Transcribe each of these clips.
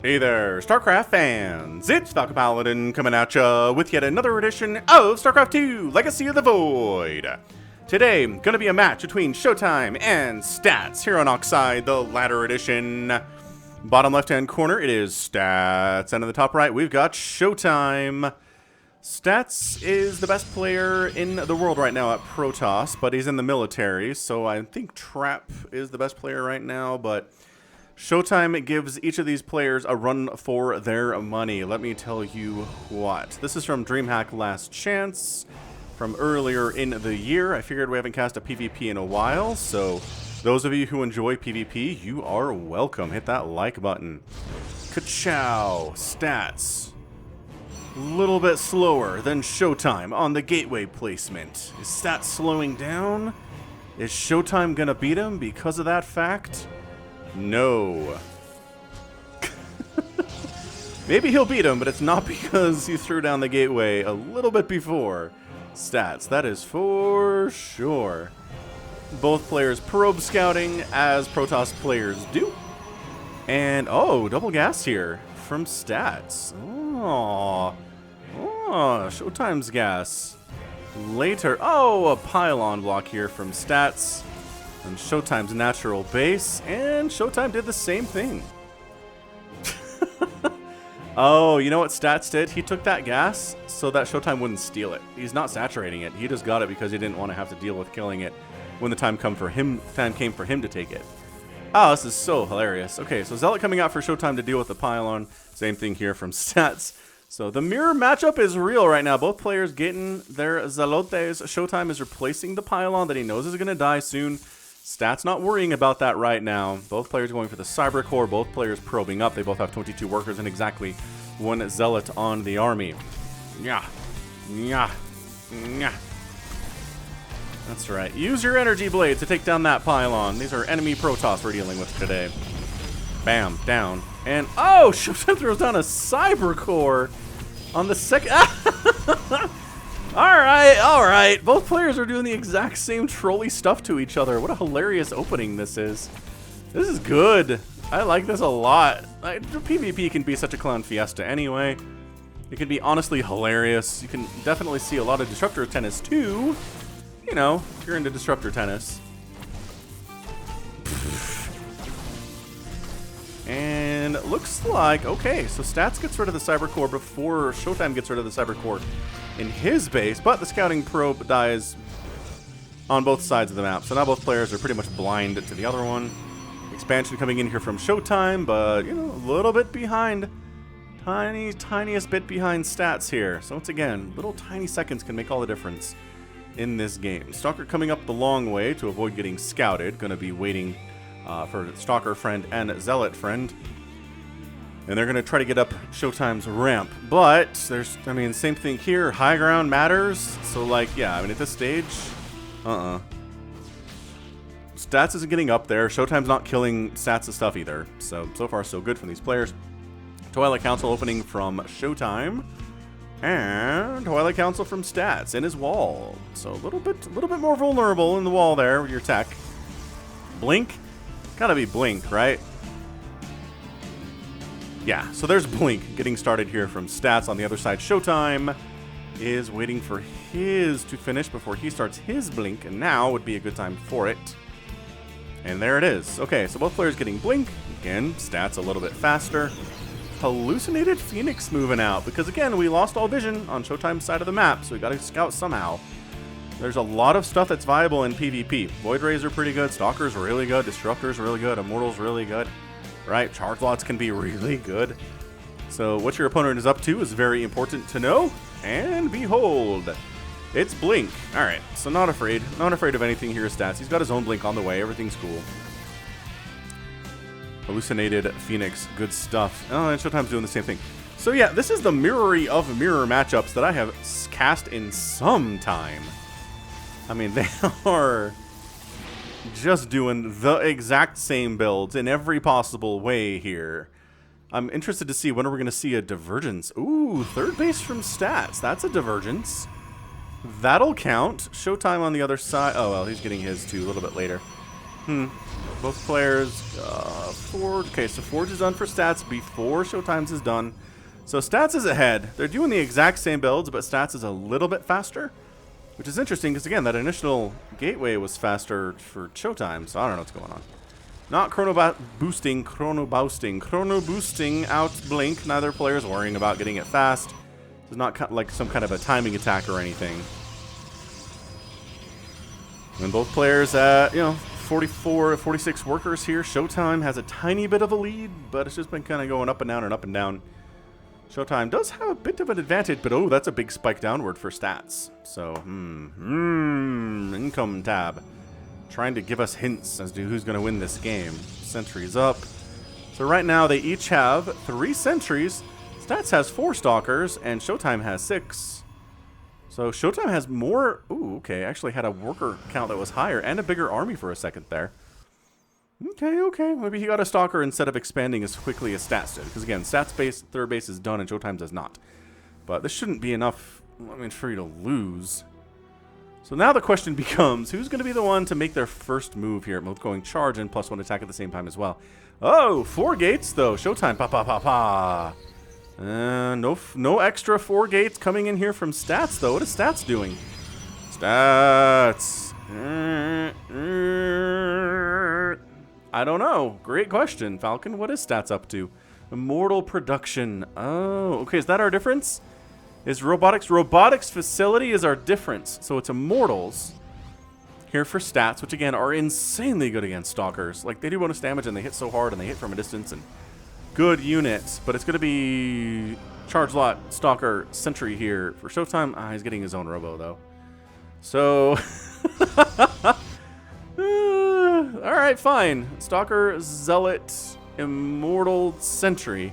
Hey there, StarCraft fans! It's Falcon Paladin coming at ya with yet another edition of StarCraft 2 Legacy of the Void. Today, gonna be a match between ShoWTimE and Stats here on Oxide, the latter edition. Bottom left-hand corner, it is Stats, and in the top right, we've got ShoWTimE. Stats is the best player in the world right now at Protoss, but he's in the military, so I think Trap is the best player right now, but ShoWTimE gives each of these players a run for their money. Let me tell you what. This is from DreamHack Last Chance from earlier in the year. I figured we haven't cast a PvP in a while, so those of you who enjoy PvP, you are welcome. Hit that like button. Ka-chow. Stats. A little bit slower than ShoWTimE on the gateway placement. Is Stats slowing down? Is ShoWTimE gonna beat him because of that fact? No. Maybe he'll beat him, but it's not because he threw down the gateway a little bit before Stats. That is for sure. Both players probe scouting, as Protoss players do. And, oh, double gas here from Stats. Oh, ShoWTimE's gas. Later, oh, a pylon block here from Stats. And ShoWTimE's natural base, and ShoWTimE did the same thing. Oh, you know what Stats did? He took that gas so that ShoWTimE wouldn't steal it. He's not saturating it. He just got it because he didn't want to have to deal with killing it when the time came for him to take it. Oh, this is so hilarious. Okay, so Zealot coming out for ShoWTimE to deal with the pylon. Same thing here from Stats. So the mirror matchup is real right now. Both players getting their Zealotes. ShoWTimE is replacing the pylon that he knows is going to die soon. Stats not worrying about that right now. Both players going for the Cyber Core. Both players probing up. They both have 22 workers and exactly one Zealot on the army. Yeah. Yeah. Yeah. That's right. Use your energy blade to take down that pylon. These are enemy Protoss we're dealing with today. Bam. Down. And, oh! ShoWTimE throws down a Cyber Core on the second... Alright. Both players are doing the exact same trolly stuff to each other. What a hilarious opening this is. This is good. I like this a lot. PvP can be such a clown fiesta anyway. It can be honestly hilarious. You can definitely see a lot of Disruptor tennis too. You know, if you're into Disruptor tennis. And it looks like, okay, so Stats gets rid of the Cyber Core before ShoWTimE gets rid of the Cyber Core in his base, but the scouting probe dies on both sides of the map. So now both players are pretty much blind to the other one. Expansion coming in here from ShoWTimE, but, you know, a little bit behind. Tiniest bit behind Stats here. So once again, little tiny seconds can make all the difference in this game. Stalker coming up the long way to avoid getting scouted. Gonna be waiting for Stalker friend and Zealot friend. And they're going to try to get up ShoWTimE's ramp. But there's, I mean, same thing here. High ground matters. So, like, yeah, I mean, at this stage, Stats isn't getting up there. ShoWTimE's not killing Stats' stuff either. So far, so good from these players. Twilight Council opening from ShoWTimE. And Twilight Council from Stats in his wall. So a little bit more vulnerable in the wall there with your tech. Blink? Gotta be Blink, right? Yeah, so there's Blink getting started here from Stats. On the other side, ShoWTimE is waiting for his to finish before he starts his Blink, and now would be a good time for it. And there it is. Okay, so both players getting Blink. Again, Stats a little bit faster. Hallucinated Phoenix moving out, because again, we lost all vision on ShoWTimE's side of the map, so we gotta scout somehow. There's a lot of stuff that's viable in PvP. Void Rays are pretty good, Stalker's really good, Disruptor's really good, Immortal's really good. Right, charge lots can be really good. So what your opponent is up to is very important to know. And behold, it's Blink. All right, so not afraid of anything here. Stats. He's got his own Blink on the way. Everything's cool. Hallucinated Phoenix, good stuff. Oh, and ShoWTimE's doing the same thing. So yeah, this is the mirrory of mirror matchups that I have cast in some time. I mean, they are just doing the exact same builds in every possible way here. I'm interested to see when are we going to see a divergence. Ooh, third base from Stats. That's a divergence. That'll count. ShoWTimE on the other side. Oh, well, he's getting his too a little bit later. Both players, Forge. Okay, so Forge is done for Stats before ShoWTimE's is done. So Stats is ahead. They're doing the exact same builds, but Stats is a little bit faster, which is interesting because, again, that initial gateway was faster for ShoWTimE, so I don't know what's going on. Not chrono boosting out Blink. Neither player is worrying about getting it fast. It's not like some kind of a timing attack or anything. And both players at, 44, 46 workers here. ShoWTimE has a tiny bit of a lead, but it's just been kind of going up and down and up and down. ShoWTimE does have a bit of an advantage, but oh, that's a big spike downward for Stats. So, income tab. Trying to give us hints as to who's going to win this game. Sentries up. So right now they each have 3 sentries. Stats has 4 stalkers, and ShoWTimE has 6. So ShoWTimE has more. Ooh, okay. Actually had a worker count that was higher and a bigger army for a second there. Okay. Maybe he got a stalker instead of expanding as quickly as Stats did. Because again, Stats base, third base is done and ShoWTimE does not. But this shouldn't be enough, for you to lose. So now the question becomes, who's going to be the one to make their first move here? Both going charge and +1 attack at the same time as well. Oh, 4 gates though. ShoWTimE, pa. No extra 4 gates coming in here from Stats, though. What is Stats doing? Stats. I don't know. Great question, Falcon. What is Stats up to? Immortal production. Oh, okay. Is that our difference? Is robotics? Robotics facility is our difference. So it's immortals here for Stats, which again are insanely good against stalkers. Like, they do bonus damage and they hit so hard and they hit from a distance and good units, but it's going to be charge lot, stalker, sentry here for ShoWTimE. Ah, he's getting his own robo, though. So, all right, fine. Stalker, zealot, immortal, sentry.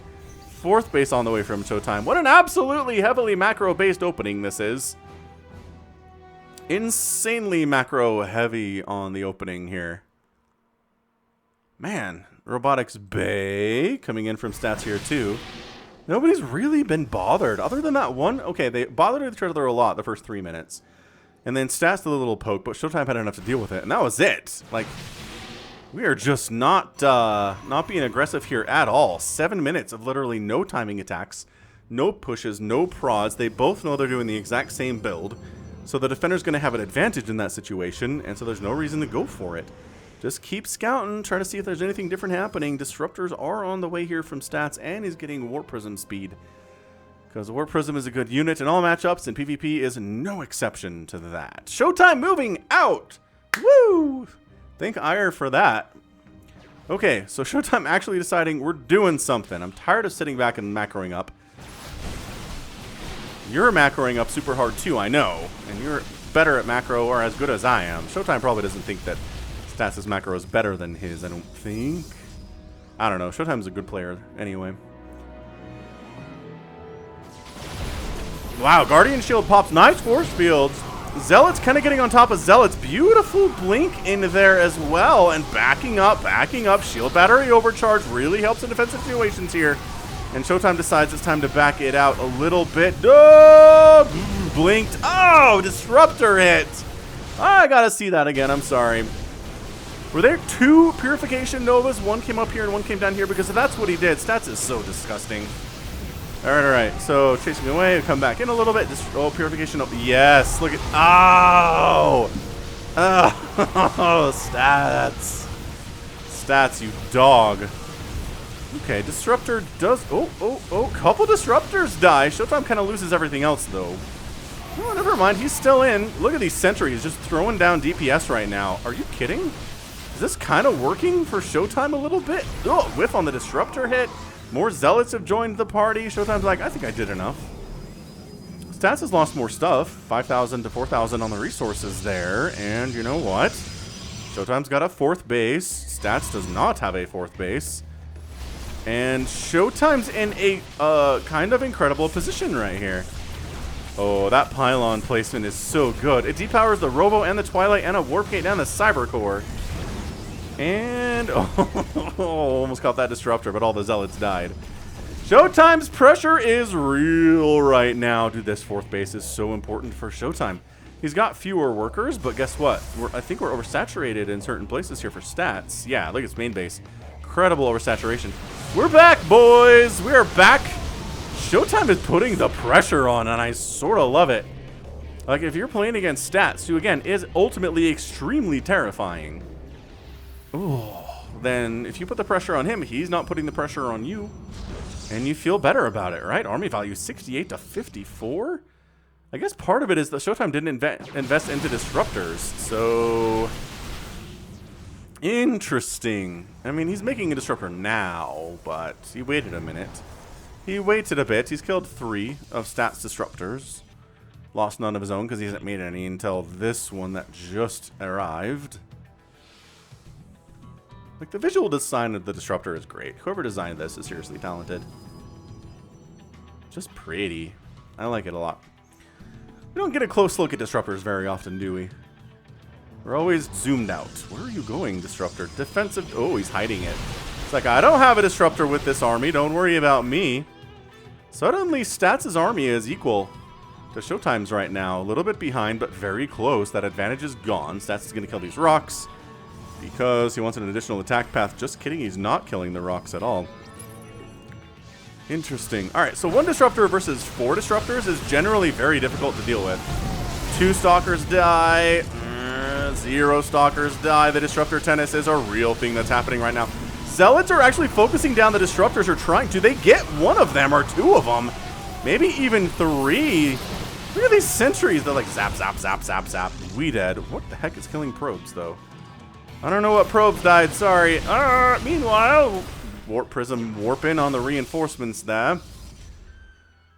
4th base on the way from ShoWTimE. What an absolutely heavily macro-based opening this is. Insanely macro-heavy on the opening here. Man. Robotics Bay coming in from Stats here too. Nobody's really been bothered other than that one. Okay, they bothered each other a lot the first 3 minutes. And then Stats did a little poke, but ShoWTimE had enough to deal with it. And that was it. Like, we are just not being aggressive here at all. 7 minutes of literally no timing attacks, no pushes, no prods. They both know they're doing the exact same build. So the defender's going to have an advantage in that situation, and so there's no reason to go for it. Just keep scouting, trying to see if there's anything different happening. Disruptors are on the way here from Stats, and he's getting Warp Prism speed. Because Warp Prism is a good unit in all matchups, and PvP is no exception to that. ShoWTimE moving out! Woo! Thank Ire for that. Okay, so ShoWTimE actually deciding we're doing something. I'm tired of sitting back and macroing up. You're macroing up super hard too, I know. And you're better at macro, or as good as I am. ShoWTimE probably doesn't think that Stats' macro is better than his, I don't think. I don't know. ShoWTimE's a good player anyway. Wow, Guardian Shield pops. Nice force fields. Zealot's kind of getting on top of Zealots. Beautiful blink in there as well. And backing up. Shield battery overcharge really helps in defensive situations here. And ShoWTimE decides it's time to back it out a little bit. Oh, blinked. Oh, Disruptor hit. I gotta see that again. I'm sorry. Were there 2 Purification Novas? One came up here and one came down here because that's what he did. Stats is so disgusting. All right. So chasing away, come back in a little bit. Just Purification Nova. Yes, look at. Oh, Stats. Stats, you dog. Okay, Disruptor does. Oh, couple Disruptors die. ShoWTimE kind of loses everything else though. Oh, never mind. He's still in. Look at these sentries just throwing down DPS right now. Are you kidding? Is this kind of working for ShoWTimE a little bit? Oh, whiff on the Disruptor hit. More Zealots have joined the party. ShoWTimE's like, I think I did enough. Stats has lost more stuff. 5,000 to 4,000 on the resources there. And you know what? ShoWTimE's got a 4th base. Stats does not have a 4th base. And ShoWTimE's in a kind of incredible position right here. Oh, that pylon placement is so good. It depowers the Robo and the Twilight and a Warp Gate and the Cyber Core. And, almost caught that Disruptor, but all the Zealots died. ShoWTimE's pressure is real right now. Dude, this 4th base is so important for ShoWTimE. He's got fewer workers, but guess what? I think we're oversaturated in certain places here for stats. Yeah, look at his main base. Incredible oversaturation. We're back, boys! We are back! ShoWTimE is putting the pressure on, and I sort of love it. Like, if you're playing against Stats, who, again, is ultimately extremely terrifying, ooh, then if you put the pressure on him, he's not putting the pressure on you, and you feel better about it, right? Army value 68 to 54? I guess part of it is that ShoWTimE didn't invest into disruptors, so... Interesting. I mean, he's making a disruptor now, but he waited a minute. He waited a bit. He's killed 3 of Stats disruptors. Lost none of his own because he hasn't made any until this one that just arrived. Like, the visual design of the disruptor is great. Whoever designed this is seriously talented. Just pretty. I like it a lot. We don't get a close look at disruptors very often, do we? We're always zoomed out. Where are you going, disruptor? Defensive. Oh, he's hiding it. It's like, I don't have a disruptor with this army. Don't worry about me. Suddenly, Stats' army is equal to ShoWTimE's right now. A little bit behind, but very close. That advantage is gone. Stats is going to kill these rocks because he wants an additional attack path. Just kidding. He's not killing the rocks at all. Interesting. All right, so 1 disruptor versus 4 disruptors is generally very difficult to deal with. 2 stalkers die. 0 stalkers die. The disruptor tennis is a real thing that's happening right now. Zealots are actually focusing down the disruptors, or trying to. They get 1 of them or 2 of them. Maybe even 3. Look at these sentries. They're like zap, zap, zap, zap, zap. We dead. What the heck is killing probes, though? I don't know what probes died. Sorry. Meanwhile, Warp Prism warping on the reinforcements there.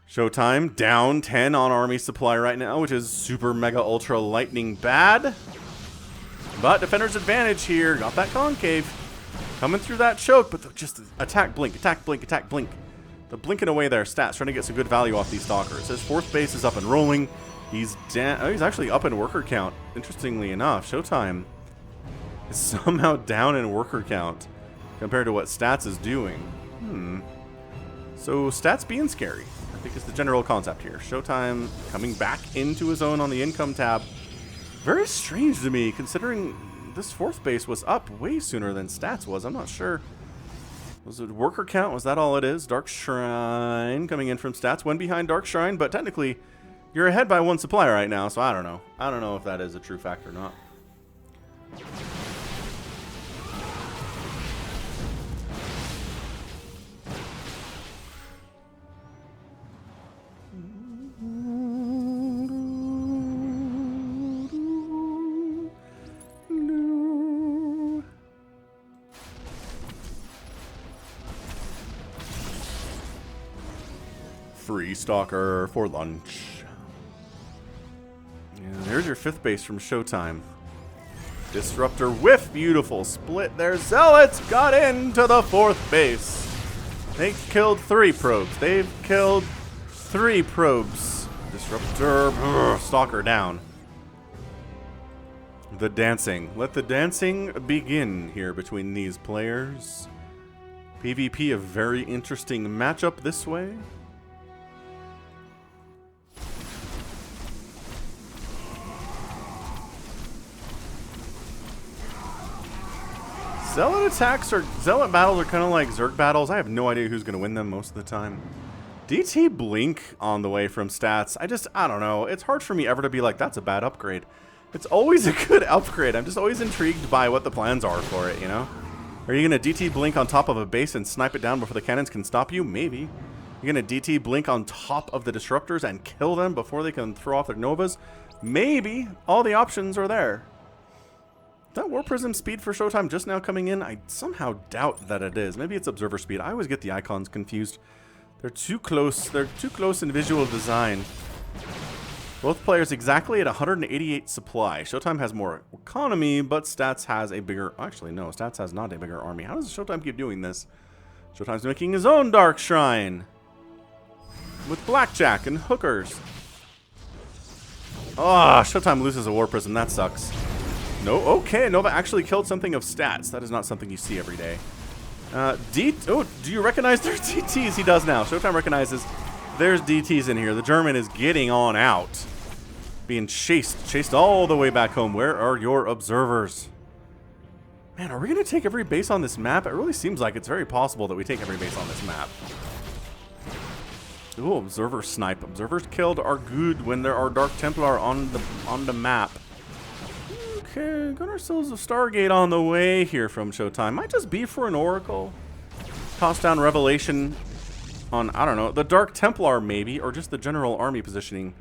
ShoWTimE down 10 on army supply right now, which is super mega ultra lightning bad. But Defender's advantage here. Got that concave. Coming through that choke, but just attack, blink, attack, blink, attack, blink. The blinking away there. Stats trying to get some good value off these stalkers. His 4th base is up and rolling. He's down. Oh, he's actually up in worker count. Interestingly enough, ShoWTimE is somehow down in worker count compared to what Stats is doing. So Stats being scary, I think, is the general concept here. ShoWTimE coming back into his own on the income tab. Very strange to me, considering this 4th base was up way sooner than Stats was. I'm not sure. Was it worker count? Was that all it is? Dark Shrine coming in from Stats. 1 behind Dark Shrine, but technically you're ahead by 1 supply right now, so I don't know. I don't know if that is a true fact or not. Free stalker for lunch. And there's your 5th base from ShoWTimE. Disruptor whiff, beautiful split there. Zealots got into the 4th base. They killed 3 probes. They've killed 3 probes. Disruptor, stalker down. The dancing. Let the dancing begin here between these players. PvP, a very interesting matchup this way. Zealot attacks or Zealot battles are kind of like Zerg battles. I have no idea who's going to win them most of the time. DT Blink on the way from Stats. I don't know. It's hard for me ever to be like, that's a bad upgrade. It's always a good upgrade. I'm just always intrigued by what the plans are for it, you know? Are you going to DT Blink on top of a base and snipe it down before the cannons can stop you? Maybe. You're going to DT Blink on top of the disruptors and kill them before they can throw off their novas? Maybe. All the options are there. That Warp Prism speed for ShoWTimE just now coming in? I somehow doubt that it is. Maybe it's observer speed. I always get the icons confused. They're too close. They're too close in visual design. Both players exactly at 188 supply. ShoWTimE has more economy, but Stats has a bigger... Actually, no. Stats has not a bigger army. How does ShoWTimE keep doing this? ShoWTime's making his own Dark Shrine. With blackjack and hookers. Oh, ShoWTimE loses a Warp Prism. That sucks. No, okay, Nova actually killed something of Stats. That is not something you see every day. Oh, do you recognize there's DTs? He does now. ShoWTimE recognizes there's DTs in here. The German is getting on out. Being chased all the way back home. Where are your observers? Man, are we going to take every base on this map? It really seems like it's very possible that we take every base on this map. Ooh, observer snipe. Observers killed are good when there are Dark Templar on the map. Okay, got ourselves a Stargate on the way here from ShoWTimE. Might just be for an Oracle. Toss down Revelation on, I don't know, the Dark Templar maybe, or just the general army positioning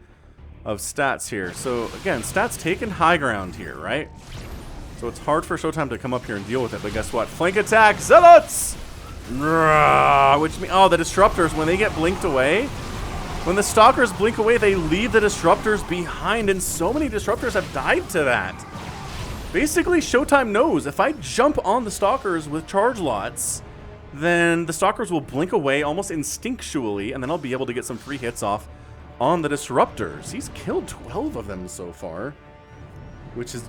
of Stats here. So again, Stats taking high ground here, right? So it's hard for ShoWTimE to come up here and deal with it, but guess what? Flank attack, Zealots! Which means, oh, the Disruptors, when they get blinked away, when the Stalkers blink away, they leave the Disruptors behind, and so many Disruptors have died to that. Basically, ShoWTimE knows if I jump on the Stalkers with charge lots, then the Stalkers will blink away almost instinctually, and then I'll be able to get some free hits off on the Disruptors. He's killed 12 of them so far, which is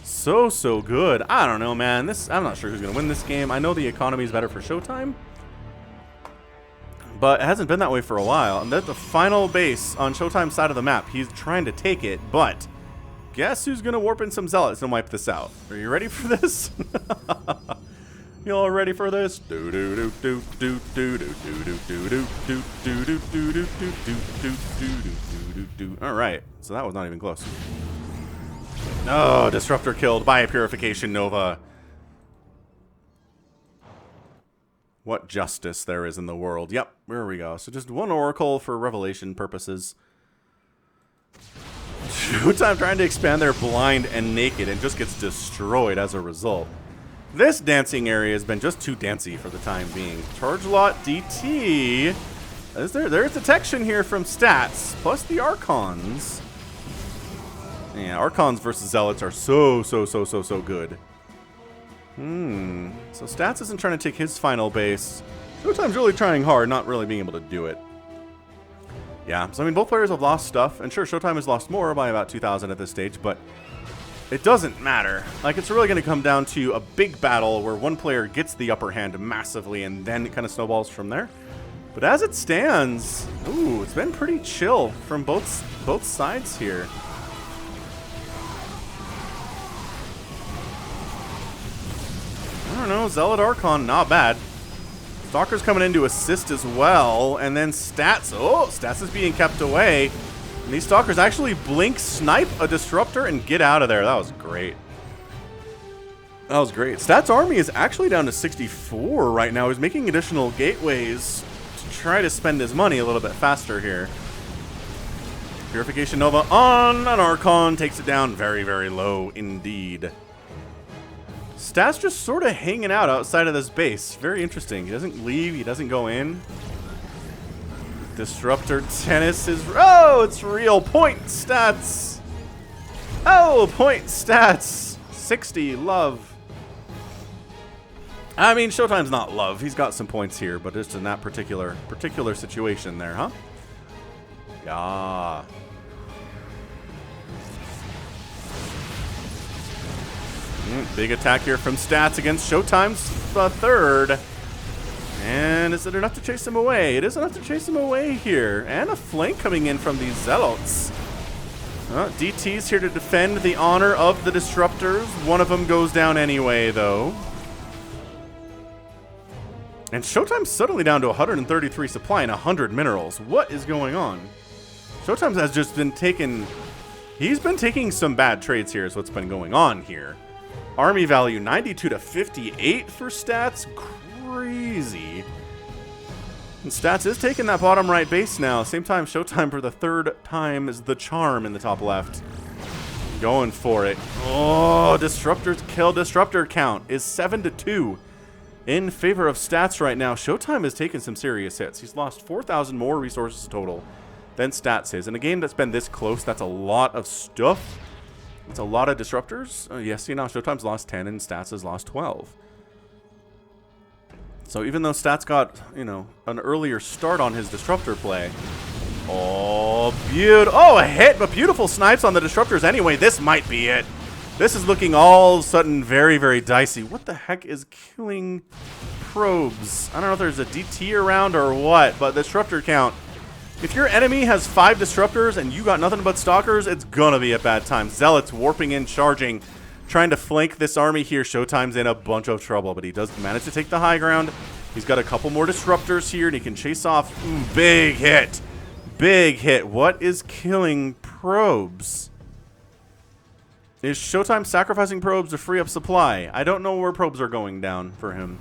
so good. I don't know, man. I'm not sure who's going to win this game. I know the economy is better for ShoWTimE, but it hasn't been that way for a while. And that's the final base on ShoWTime's side of the map. He's trying to take it, but guess who's going to warp in some Zealots and wipe this out? Are you ready for this? Y'all ready for this? Alright, so that was not even close. No, Disruptor killed by a Purification Nova. What justice there is in the world. Yep, there we go. So just one Oracle for Revelation purposes. ShoWTimE trying to expand their blind and naked and just gets destroyed as a result. This dancing area has been just too dancy for the time being. Charge lot DT. There's detection here from Stats, plus the Archons. Yeah, Archons versus Zealots are so good. So Stats isn't trying to take his final base. ShoWTime's really trying hard, not really being able to do it. Yeah, so I mean, both players have lost stuff, and sure, ShoWTimE has lost more by about 2,000 at this stage, but it doesn't matter. Like, it's really going to come down to a big battle where one player gets the upper hand massively, and then it kind of snowballs from there. But as it stands, ooh, it's been pretty chill from both sides here. I don't know, Zealot Archon, not bad. Stalker's coming in to assist as well, and then Stats, oh, Stats is being kept away. And these Stalkers actually blink, snipe a Disruptor, and get out of there. That was great. That was great. Stats' army is actually down to 64 right now. He's making additional gateways to try to spend his money a little bit faster here. Purification Nova on an Archon takes it down very low indeed. Stats just sort of hanging out outside of this base. Very interesting. He doesn't leave. He doesn't go in. Disruptor Tennis is... Oh, it's real. Point Stats. Oh, point Stats. 60. Love. I mean, ShoWTime's not love. He's got some points here, but just in that particular situation there, huh? Yeah. Big attack here from Stats against ShoWTime's third. And is it enough to chase him away? It is enough to chase him away here. And a flank coming in from these Zealots. DT's here to defend the honor of the Disruptors. One of them goes down anyway, though. And ShoWTime's suddenly down to 133 supply and 100 minerals. What is going on? ShoWTime has just been taking... He's been taking some bad trades here is what's been going on here. Army value 92 to 58 for Stats. Crazy. And Stats is taking that bottom right base now. Same time, ShoWTime for the third time is the charm in the top left. Going for it. Oh, Disruptor's kill. Disruptor count is 7 to 2 in favor of Stats right now. ShoWTime has taken some serious hits. He's lost 4,000 more resources total than Stats is. In a game that's been this close, that's a lot of stuff. It's a lot of Disruptors. Yes, you know, ShoWTime's lost 10 and Stats has lost 12. So even though Stats got, you know, an earlier start on his Disruptor play. Oh, beautiful. Oh, a hit, but beautiful snipes on the Disruptors anyway. This might be it. This is looking all of a sudden very dicey. What the heck is killing probes? I don't know if there's a DT around or what, but the Disruptor count If your enemy has 5 disruptors and you got nothing but stalkers, it's gonna be a bad time. Zealots warping in, charging, trying to flank this army here. ShoWTimE's in a bunch of trouble, but he does manage to take the high ground. He's got a couple more disruptors here, and he can chase off. Ooh, big hit. Big hit. What is killing probes? Is ShoWTimE sacrificing probes to free up supply? I don't know where probes are going down for him.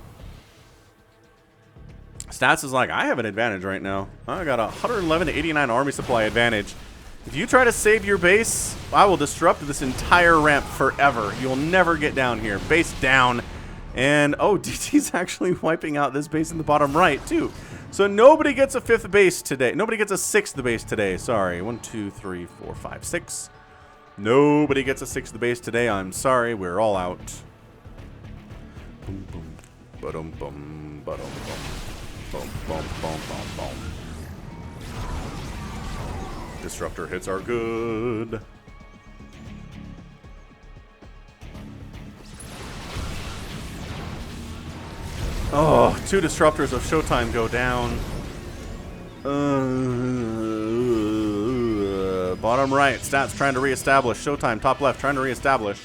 Stats is like, I have an advantage right now. I got a 111 to 89 army supply advantage. If you try to save your base, I will disrupt this entire ramp forever. You'll never get down here. Base down. And, oh, DT's actually wiping out this base in the bottom right, too. So nobody gets a 5th base today. Nobody gets a 6th base today. Sorry. 1, 2, 3, 4, 5, 6. Nobody gets a 6th base today. I'm sorry. We're all out. Boom, boom. Ba-dum, bum, ba-dum, bum. Boom, boom, boom, boom, boom. Disruptor hits are good. Oh, 2 disruptors of ShoWTimE go down. Bottom right, Stats trying to reestablish. ShoWTimE, top left, trying to reestablish.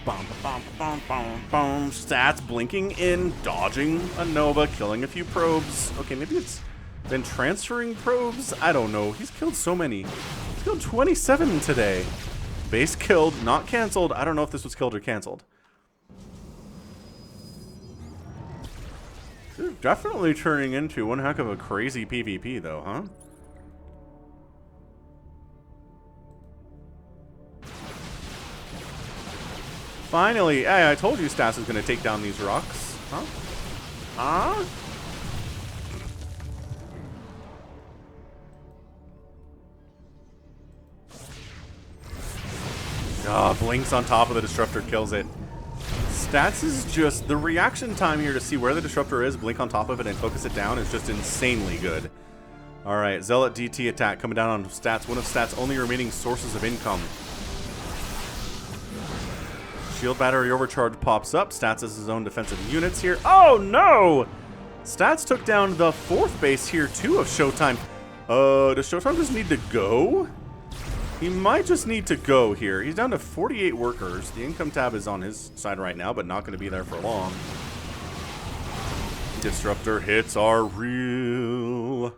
Bum, bum, bum, bum, bum. Stats blinking in, dodging a Nova, killing a few probes. Okay, maybe it's been transferring probes? I don't know. He's killed so many. He's killed 27 today. Base killed, not canceled. I don't know if this was killed or canceled. This is definitely turning into one heck of a crazy PvP, though, huh? Finally, hey, I told you Stas is going to take down these rocks. Huh? Huh? Oh, blinks on top of the disruptor, kills it. Stats is just, the reaction time here to see where the disruptor is, blink on top of it, and focus it down is just insanely good. Alright, Zealot DT attack coming down on Stats, one of Stats' only remaining sources of income. Shield battery overcharge pops up. Stats has his own defensive units here. Oh no! Stats took down the 4th base here too of ShoWTimE. Does ShoWTimE just need to go? He might just need to go here. He's down to 48 workers. The income tab is on his side right now, but not going to be there for long. Disruptor hits are real.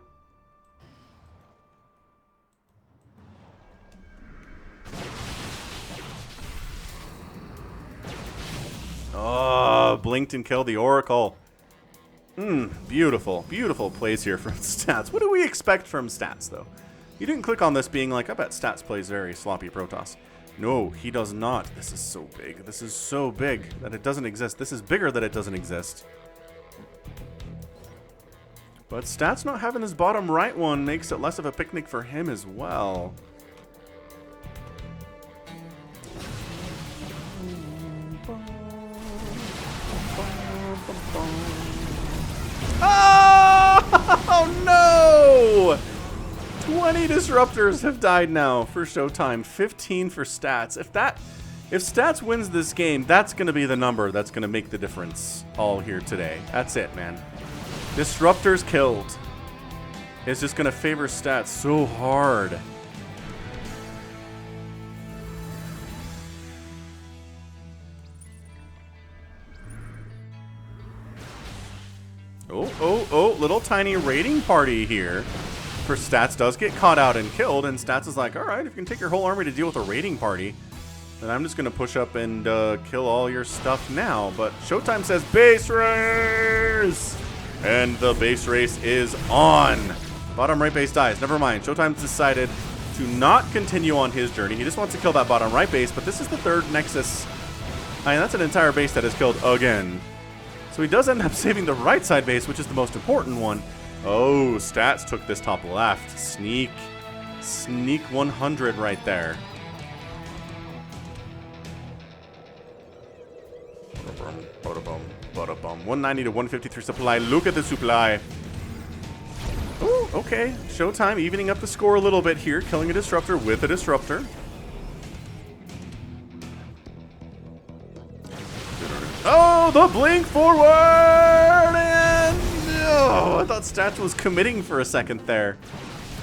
Oh, blinked and killed the Oracle. Beautiful, beautiful plays here from Stats. What do we expect from Stats, though? You didn't click on this being like, I bet Stats plays very sloppy Protoss. No, he does not. This is so big. This is so big that it doesn't exist. This is bigger that it doesn't exist. But Stats not having his bottom right one makes it less of a picnic for him as well. Oh no! 20 disruptors have died now for ShoWTimE. 15 for Stats. If Stats wins this game, that's going to be the number that's going to make the difference all here today. That's it, man. Disruptors killed. It's just going to favor Stats so hard. Oh, little tiny raiding party here. For Stats does get caught out and killed, and Stats is like, alright, if you can take your whole army to deal with a raiding party, then I'm just going to push up and kill all your stuff now. But ShoWTimE says base race! And the base race is on. Bottom right base dies. Never mind. ShoWTime's decided to not continue on his journey. He just wants to kill that bottom right base, but this is the 3rd Nexus. I mean, that's an entire base that is killed again. So he does end up saving the right side base, which is the most important one. Oh, Stats took this top left. Sneak 100 right there. 190 to 153 supply. Look at the supply. Oh, okay. ShoWTimE evening up the score a little bit here, killing a disruptor with a disruptor. Oh, the blink forward, and Oh, I thought Stats was committing for a second there.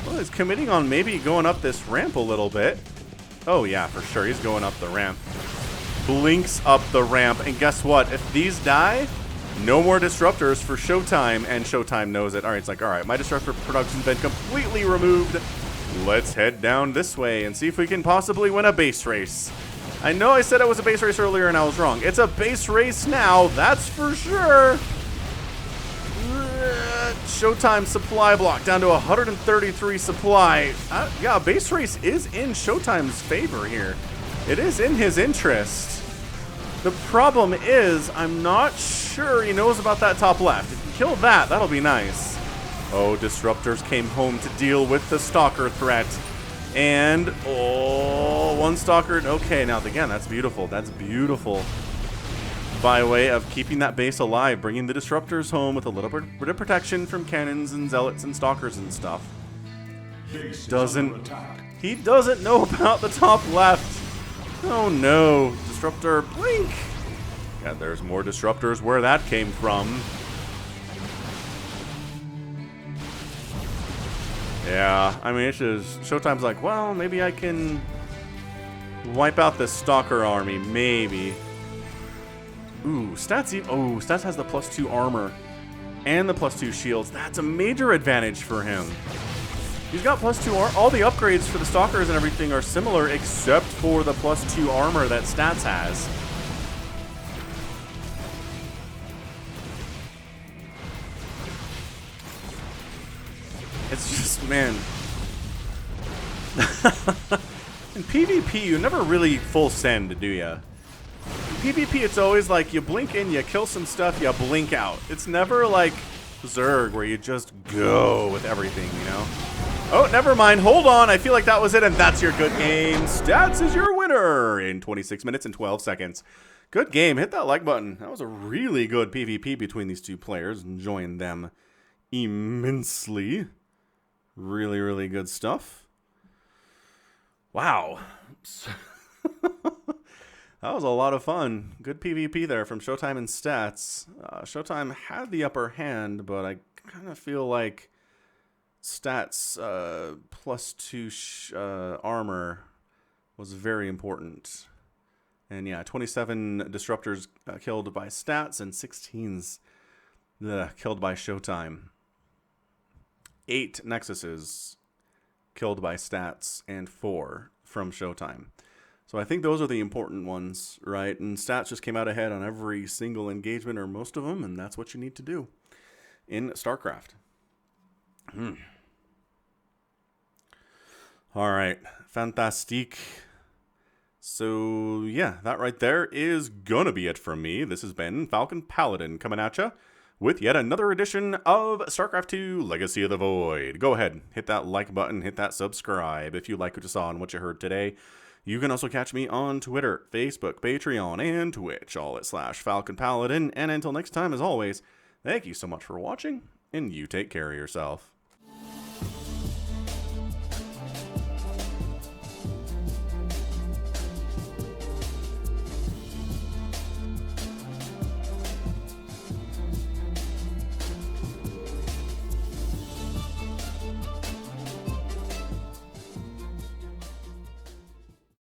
Well, he's committing on maybe going up this ramp a little bit. Oh, yeah, for sure. He's going up the ramp. Blinks up the ramp. And guess what? If these die, no more disruptors for ShoWTimE. And ShoWTimE knows it. All right, it's like, all right, my disruptor production's been completely removed. Let's head down this way and see if we can possibly win a base race. I know I said it was a base race earlier and I was wrong. It's a base race now, that's for sure. ShoWTimE supply block down to 133 supply. Yeah, base race is in ShoWTimE's favor here. It is in his interest. The problem is, I'm not sure he knows about that top left. If you kill that, that'll be nice. Oh, disruptors came home to deal with the stalker threat. And, oh, one stalker. Okay, now again, that's beautiful. That's beautiful. By way of keeping that base alive, bringing the disruptors home with a little bit of protection from cannons and zealots and stalkers and stuff. He doesn't know about the top left. Oh no, disruptor blink. Yeah, there's more disruptors where that came from. Yeah, I mean, it's just, ShoWTimE's like, well, maybe I can wipe out this stalker army, maybe. Ooh, Stats has the +2 armor and the +2 shields. That's a major advantage for him. He's got +2 armor. All the upgrades for the stalkers and everything are similar except for the +2 armor that Stats has. It's just, man. In PvP, you never really full send, do ya? PvP, it's always like you blink in, you kill some stuff, you blink out. It's never like Zerg where you just go with everything, you know? Oh, never mind. Hold on. I feel like that was it, and that's your good game. Stats is your winner in 26 minutes and 12 seconds. Good game. Hit that like button. That was a really good PvP between these two players. Enjoying them immensely. Really, really good stuff. Wow. That was a lot of fun. Good PvP there from ShoWTimE and Stats. ShoWTimE had the upper hand, but I kind of feel like Stats +2 armor was very important. And yeah, 27 disruptors killed by Stats and 16s killed by ShoWTimE. 8 Nexuses killed by Stats and 4 from ShoWTimE. So I think those are the important ones, right? And Stats just came out ahead on every single engagement, or most of them, and that's what you need to do in StarCraft. All right, fantastique. So yeah, that right there is gonna be it from me. This has been Falcon Paladin coming at you with yet another edition of StarCraft 2 Legacy of the Void. Go ahead, hit that like button, hit that subscribe if you like what you saw and what you heard today. You can also catch me on Twitter, Facebook, Patreon, and Twitch, all at /Falcon Paladin. And until next time, as always, thank you so much for watching, and you take care of yourself.